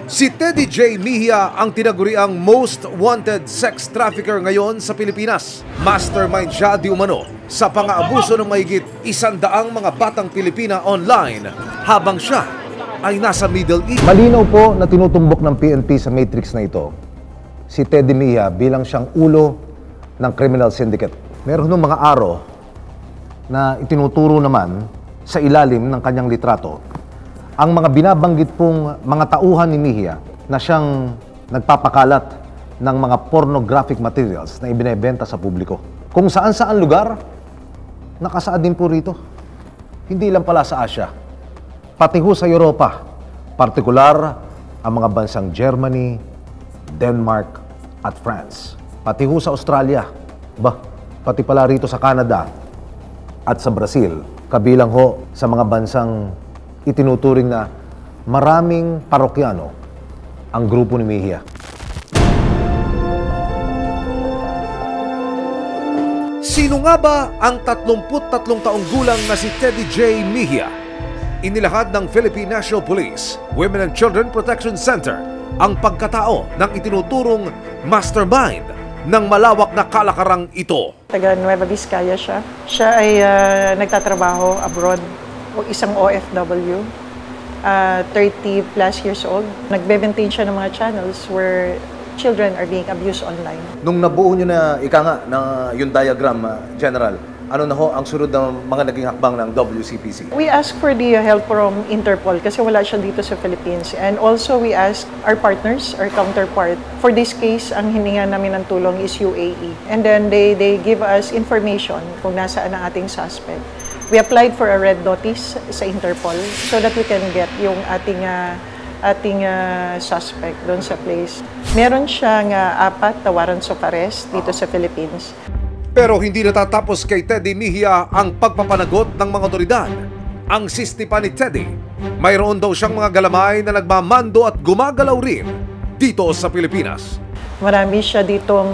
Si Teddy J. Mejia ang tinaguriang most wanted sex trafficker ngayon sa Pilipinas. Mastermind siya di umano sa pang-aabuso ng mahigit 100 mga batang Pilipina online habang siya ay nasa Middle East. Malinaw po na tinutumbok ng PNP sa matrix na ito si Teddy Mejia bilang siyang ulo ng criminal syndicate. Meron ng mga aro na itinuturo naman sa ilalim ng kanyang litrato ang mga binabanggit pong mga tauhan ni Mejia na siyang nagpapakalat ng mga pornographic materials na ibinebenta sa publiko. Kung saan-saan lugar, nakasaad din po rito. Hindi lang pala sa Asia, pati ho sa Europa, partikular ang mga bansang Germany, Denmark at France. Pati ho sa Australia, pati pala rito sa Canada at sa Brazil, kabilang ho sa mga bansang itinuturing na maraming parokyano ang grupo ni Mejia. Sino nga ba ang 33 taong gulang na si Teddy J. Mejia? Inilahad ng Philippine National Police Women and Children Protection Center ang pagkatao ng itinuturong mastermind ng malawak na kalakarang ito. Taga Nueva Vizcaya siya. Siya ay nagtatrabaho abroad, isang OFW, 30 plus years old. Nagbe-maintain siya ng mga channels where children are being abused online. Nung nabuo nyo na na yung diagram, General, ano na ho ang sunod ng mga naging hakbang ng WCPC? We ask for the help from Interpol kasi wala siya dito sa Philippines. And also we ask our partners, our counterpart. For this case, ang hininga namin ng tulong is UAE. And then they give us information kung nasaan ang ating suspect. We applied for a red notice sa Interpol so that we can get yung ating suspect doon sa place. Meron siyang 4 na warrants of arrest dito sa Philippines. Pero hindi natatapos kay Teddy Mejia ang pagpapanagot ng mga otoridad. Ang sisti pa ni Teddy, mayroon daw siyang mga galamay na nagmamando at gumagalaw rin dito sa Pilipinas. Marami siya ditong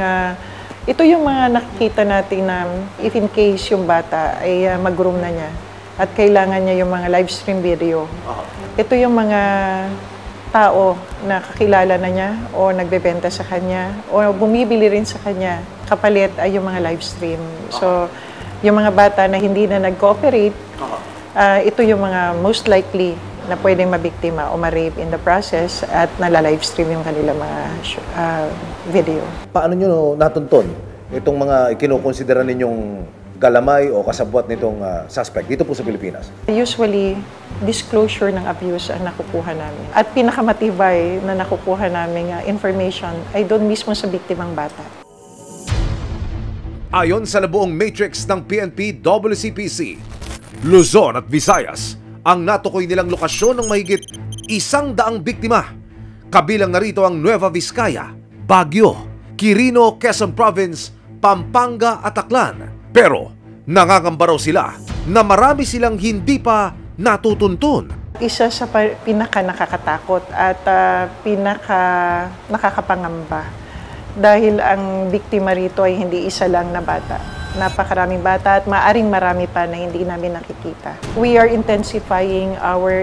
ito yung mga nakikita natin na if in case yung bata ay mag-groom na niya at kailangan niya yung mga live stream video. Ito yung mga tao na kakilala na niya o nagbebenta sa kanya o bumibili rin sa kanya. Kapalit ay yung mga live stream. So, yung mga bata na hindi na nag-cooperate, ito yung mga most likely na pwedeng mabiktima o ma-rape in the process at nala-live stream yung kanilang mga video. Paano nyo natuntun itong mga ikinukonsidera ninyong galamay o kasabwat nitong suspect dito po sa Pilipinas? Usually, disclosure ng abuse ang nakukuha namin. At pinakamatibay na nakukuha namin information ay doon mismo sa biktimang bata. Ayon sa nabuong matrix ng PNP WCPC, Luzon at Visayas ang natukoy nilang lokasyon ng mahigit 100 biktima. Kabilang narito ang Nueva Vizcaya, Baguio, Quirino, Quezon Province, Pampanga at Aklan. Pero nangangamba raw sila na marami silang hindi pa natutuntun. Isa sa pinaka nakakatakot at pinaka nakakapangamba dahil ang biktima rito ay hindi isa lang na bata. Napakaraming bata at maaring marami pa na hindi namin nakikita. We are intensifying our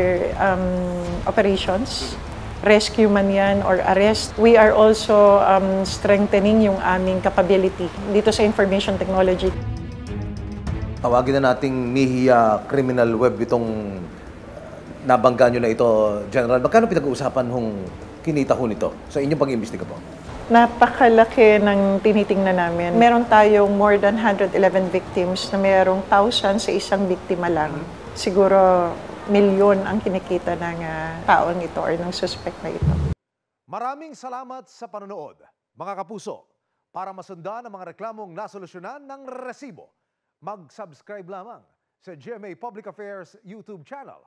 operations, rescue man yan or arrest. We are also strengthening yung aming capability dito sa information technology. Tawagin na nating Mejia Criminal Web itong nabangga nyo na ito, General. Magkano pinag-uusapan hong kinita ho nito sa inyong pag-iimbestiga po? Napakalaki ng tinitingnan namin. Meron tayong more than 111 victims na mayroong 1,000 sa isang biktima lang. Siguro milyon ang kinikita ng taong ito or ng suspect na ito. Maraming salamat sa panonood, mga kapuso. Para masundan ang mga reklamong nasolusyonan ng resibo, mag-subscribe lamang sa GMA Public Affairs YouTube channel